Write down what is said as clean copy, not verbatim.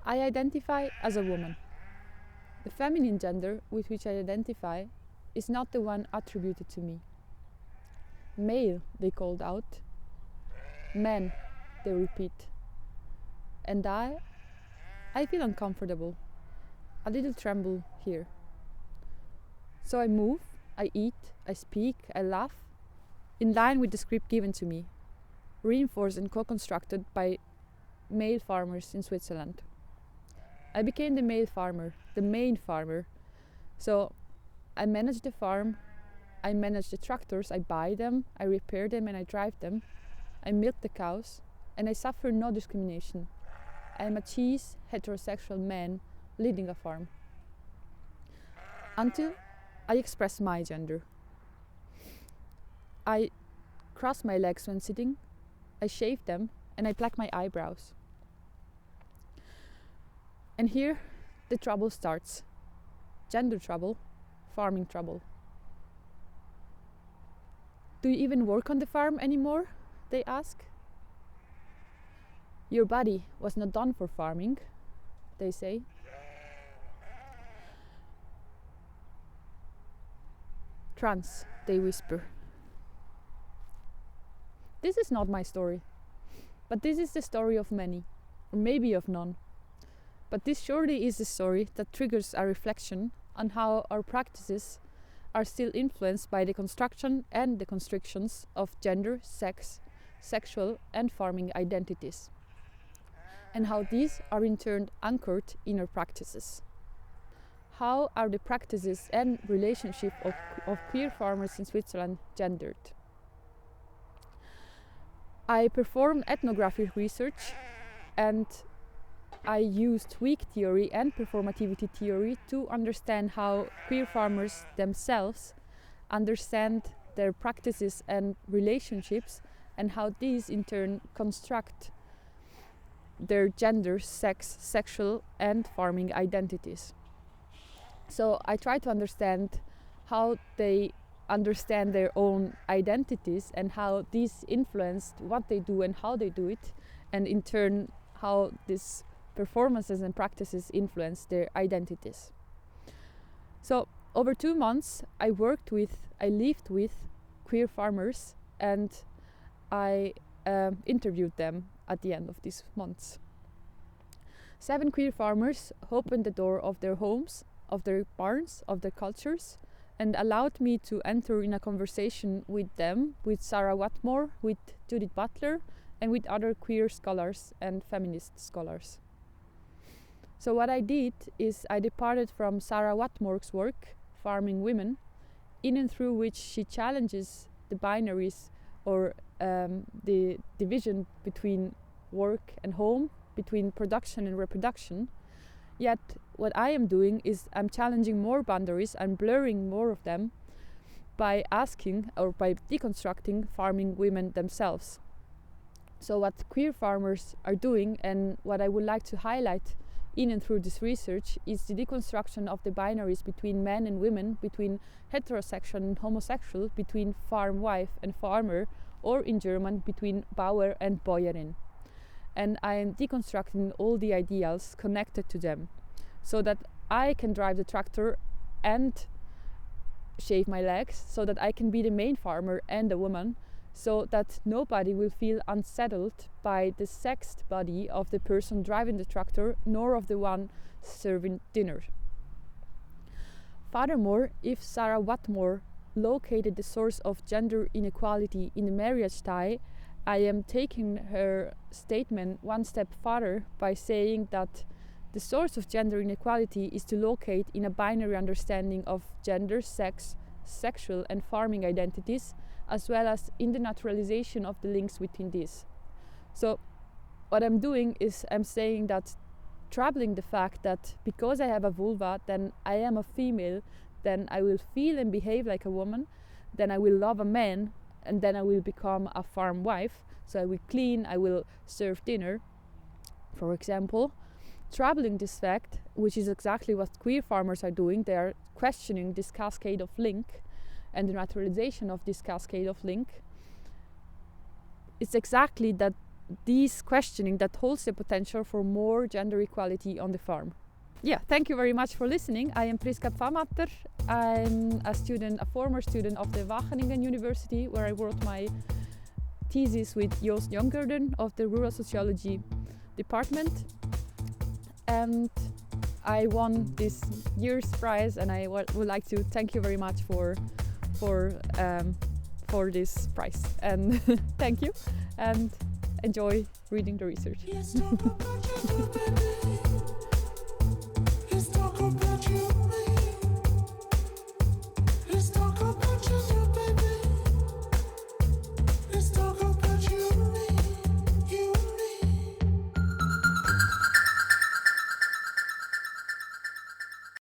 I identify as a woman. The feminine gender with which I identify is not the one attributed to me. Male, they called out. Man, they repeat. And I feel uncomfortable, a little tremble here. So I move, I eat, I speak, I laugh, in line with the script given to me, reinforced and co-constructed by male farmers in Switzerland. I became the male farmer, the main farmer. So I manage the farm, I manage the tractors, I buy them, I repair them and I drive them. I milk the cows and I suffer no discrimination. I am a cis, heterosexual man leading a farm. Until I express my gender. I cross my legs when sitting, I shave them and I pluck my eyebrows. And here the trouble starts. Gender trouble, farming trouble. Do you even work on the farm anymore? They ask. Your body was not done for farming, they say. Trans, they whisper. This is not my story, but this is the story of many, or maybe of none. But this surely is the story that triggers a reflection on how our practices are still influenced by the construction and the constrictions of gender, sex, sexual and farming identities, and how these are in turn anchored in our practices. How are the practices and relationship of queer farmers in Switzerland gendered? I perform ethnographic research and I use tweak theory and performativity theory to understand how queer farmers themselves understand their practices and relationships and how these in turn construct their gender, sex, sexual and farming identities. So I try to understand how they understand their own identities and how these influenced what they do and how they do it, and in turn how these performances and practices influence their identities. So over 2 months I lived with queer farmers and I interviewed them at the end of these months. 7 queer farmers opened the door of their homes, of their barns, of their cultures, and allowed me to enter in a conversation with them, with Sarah Watmore, with Judith Butler, and with other queer scholars and feminist scholars. So what I did is I departed from Sarah Watmore's work, Farming Women, in and through which she challenges the binaries or the division between work and home, between production and reproduction. Yet what I am doing is I'm challenging more boundaries, I'm blurring more of them by asking or by deconstructing farming women themselves. So what queer farmers are doing and what I would like to highlight in and through this research is the deconstruction of the binaries between men and women, between heterosexual and homosexual, between farm wife and farmer, or in German between Bauer and Bäuerin. And I am deconstructing all the ideals connected to them so that I can drive the tractor and shave my legs, so that I can be the main farmer and a woman, so that nobody will feel unsettled by the sexed body of the person driving the tractor, nor of the one serving dinner. Furthermore, if Sarah Watmore located the source of gender inequality in the marriage tie, I am taking her statement one step further by saying that the source of gender inequality is to locate in a binary understanding of gender, sex, sexual and farming identities, as well as in the naturalization of the links between these. So what I'm doing is I'm saying that, troubling the fact that because I have a vulva, then I am a female, then I will feel and behave like a woman, then I will love a man, and then I will become a farm wife. So I will clean, I will serve dinner, for example. Troubling this fact, which is exactly what queer farmers are doing, they are questioning this cascade of link and the naturalization of this cascade of link. It's exactly that these questioning that holds the potential for more gender equality on the farm. Yeah, thank you very much for listening. I am Prisca Pfammatter. I'm a former student of the Wageningen University, where I wrote my thesis with Joost Jonkerden of the Rural Sociology department. And I won this year's prize, and I would like to thank you very much for this prize. And thank you, and enjoy reading the research.